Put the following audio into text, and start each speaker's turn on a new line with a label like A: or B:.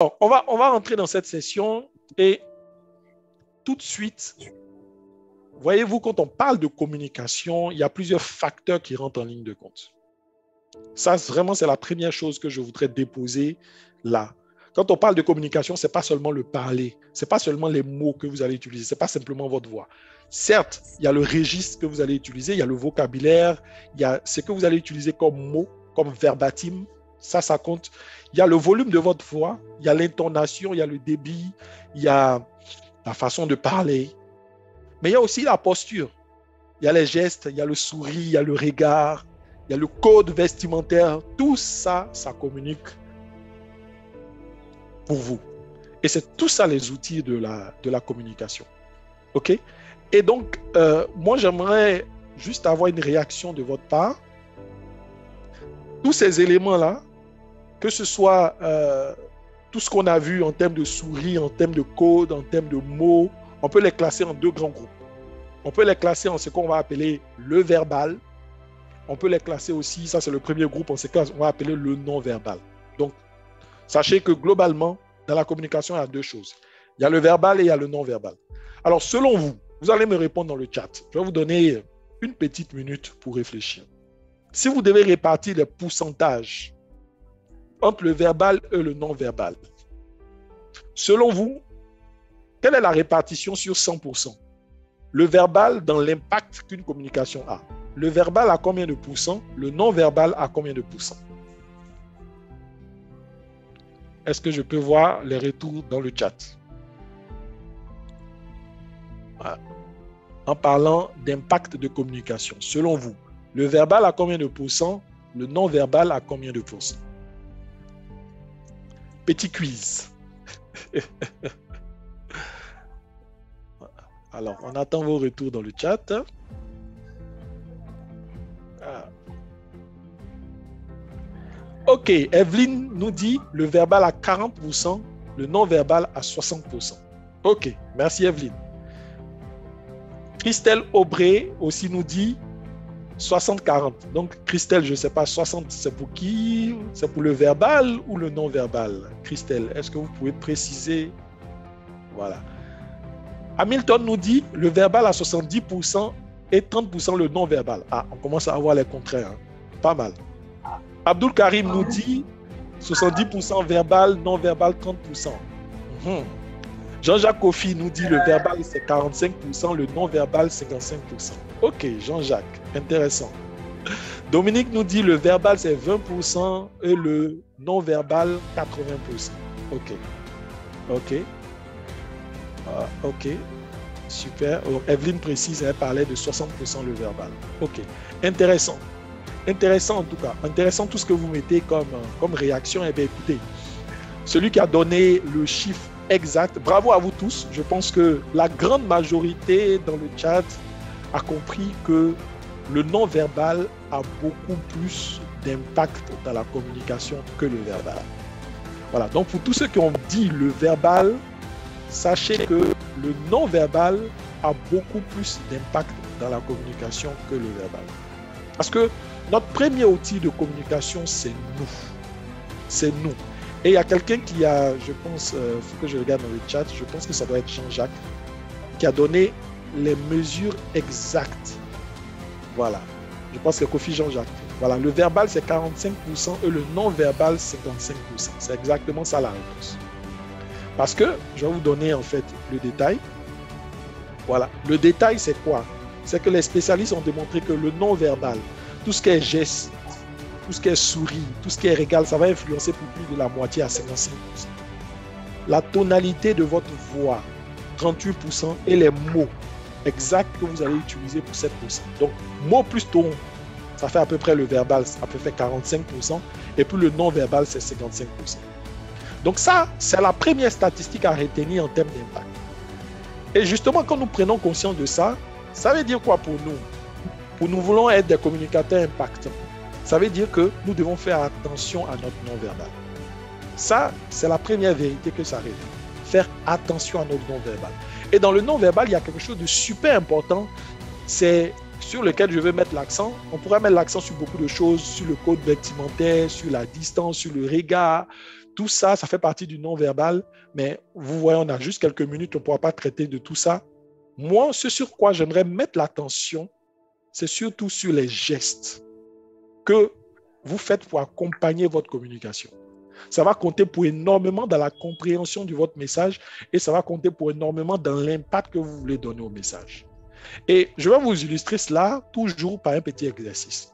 A: Bon, on va rentrer dans cette session et tout de suite, voyez-vous, quand on parle de communication, il y a plusieurs facteurs qui rentrent en ligne de compte. Ça, vraiment, c'est la première chose que je voudrais déposer là. Quand on parle de communication, ce n'est pas seulement le parler, ce n'est pas seulement les mots que vous allez utiliser, ce n'est pas simplement votre voix. Certes, il y a le registre que vous allez utiliser, il y a le vocabulaire, il y a ce que vous allez utiliser comme mots, comme verbatim, ça compte. Il y a le volume de votre voix, il y a l'intonation, il y a le débit, il y a la façon de parler. Mais il y a aussi la posture. Il y a les gestes, il y a le sourire, il y a le regard, il y a le code vestimentaire. Tout ça, ça communique pour vous. Et c'est tout ça les outils de la communication. OK? Et donc, moi, j'aimerais juste avoir une réaction de votre part. Tous ces éléments-là, que ce soit tout ce qu'on a vu en termes de sourire, en termes de code, en termes de mots, on peut les classer en deux grands groupes. On peut les classer en ce qu'on va appeler le verbal. On peut les classer aussi, ça c'est le premier groupe, en ce cas, on va appeler le non-verbal. Donc, sachez que globalement, dans la communication, il y a deux choses. Il y a le verbal et il y a le non-verbal. Alors, selon vous, vous allez me répondre dans le chat. Je vais vous donner une petite minute pour réfléchir. Si vous devez répartir les pourcentages entre le verbal et le non-verbal, selon vous, quelle est la répartition sur 100%? Le verbal dans l'impact qu'une communication a. Le verbal a combien de pourcents? Le non-verbal a combien de pourcents? Est-ce que je peux voir les retours dans le chat? Voilà. En parlant d'impact de communication, selon vous, le verbal a combien de pourcents? Le non-verbal a combien de pourcents? Petit quiz. Alors, on attend vos retours dans le chat. Ok, Evelyne nous dit le verbal à 40%, le non-verbal à 60%. Ok, merci Evelyne. Christelle Aubray aussi nous dit 60-40. Donc, Christelle, je ne sais pas, 60, c'est pour qui? C'est pour le verbal ou le non-verbal? Christelle, est-ce que vous pouvez préciser? Voilà. Hamilton nous dit le verbal à 70% et 30% le non-verbal. Ah, on commence à avoir les contraires. Hein. Pas mal. Abdul Karim nous dit 70% verbal, non-verbal 30%. Jean-Jacques Kofi nous dit le verbal c'est 45%, le non-verbal 55%. Ok, Jean-Jacques, intéressant. Dominique nous dit le verbal c'est 20% et le non-verbal 80%. Ok. Ok. Ok. Super. Evelyne précise, elle parlait de 60% le verbal. Ok. Intéressant. Intéressant en tout cas. Intéressant tout ce que vous mettez comme réaction. Eh bien, écoutez, celui qui a donné le chiffre exact, bravo à vous tous. Je pense que la grande majorité dans le chat a compris que le non-verbal a beaucoup plus d'impact dans la communication que le verbal. Voilà. Donc, pour tous ceux qui ont dit le verbal, sachez que le non-verbal a beaucoup plus d'impact dans la communication que le verbal. Parce que notre premier outil de communication, c'est nous. C'est nous. Et il y a quelqu'un qui a, je pense, il faut que je regarde dans le chat, je pense que ça doit être Jean-Jacques, qui a donné les mesures exactes. Voilà. Je pense que Kofi Jean-Jacques. Voilà. Le verbal, c'est 45% et le non-verbal, 55%. C'est exactement ça la réponse. Parce que, je vais vous donner en fait le détail. Voilà. Le détail, c'est quoi? C'est que les spécialistes ont démontré que le non-verbal, tout ce qui est geste, tout ce qui est sourire, tout ce qui est regard, ça va influencer pour plus de la moitié à 55%. La tonalité de votre voix, 38%, et les mots exacts que vous allez utiliser pour 7%. Donc, mots plus ton, ça fait à peu près le verbal, à peu près 45%, et puis le non-verbal, c'est 55%. Donc ça, c'est la première statistique à retenir en termes d'impact. Et justement, quand nous prenons conscience de ça, ça veut dire quoi pour nous? Pour nous voulons être des communicateurs impactants. Ça veut dire que nous devons faire attention à notre non-verbal. Ça, c'est la première vérité que ça révèle. Faire attention à notre non-verbal. Et dans le non-verbal, il y a quelque chose de super important. C'est sur lequel je veux mettre l'accent. On pourrait mettre l'accent sur beaucoup de choses, sur le code vestimentaire, sur la distance, sur le regard, Tout ça, ça fait partie du non-verbal, mais vous voyez, on a juste quelques minutes, on ne pourra pas traiter de tout ça. Moi, ce sur quoi j'aimerais mettre l'attention, c'est surtout sur les gestes que vous faites pour accompagner votre communication. Ça va compter pour énormément dans la compréhension de votre message et ça va compter pour énormément dans l'impact que vous voulez donner au message. Et je vais vous illustrer cela toujours par un petit exercice.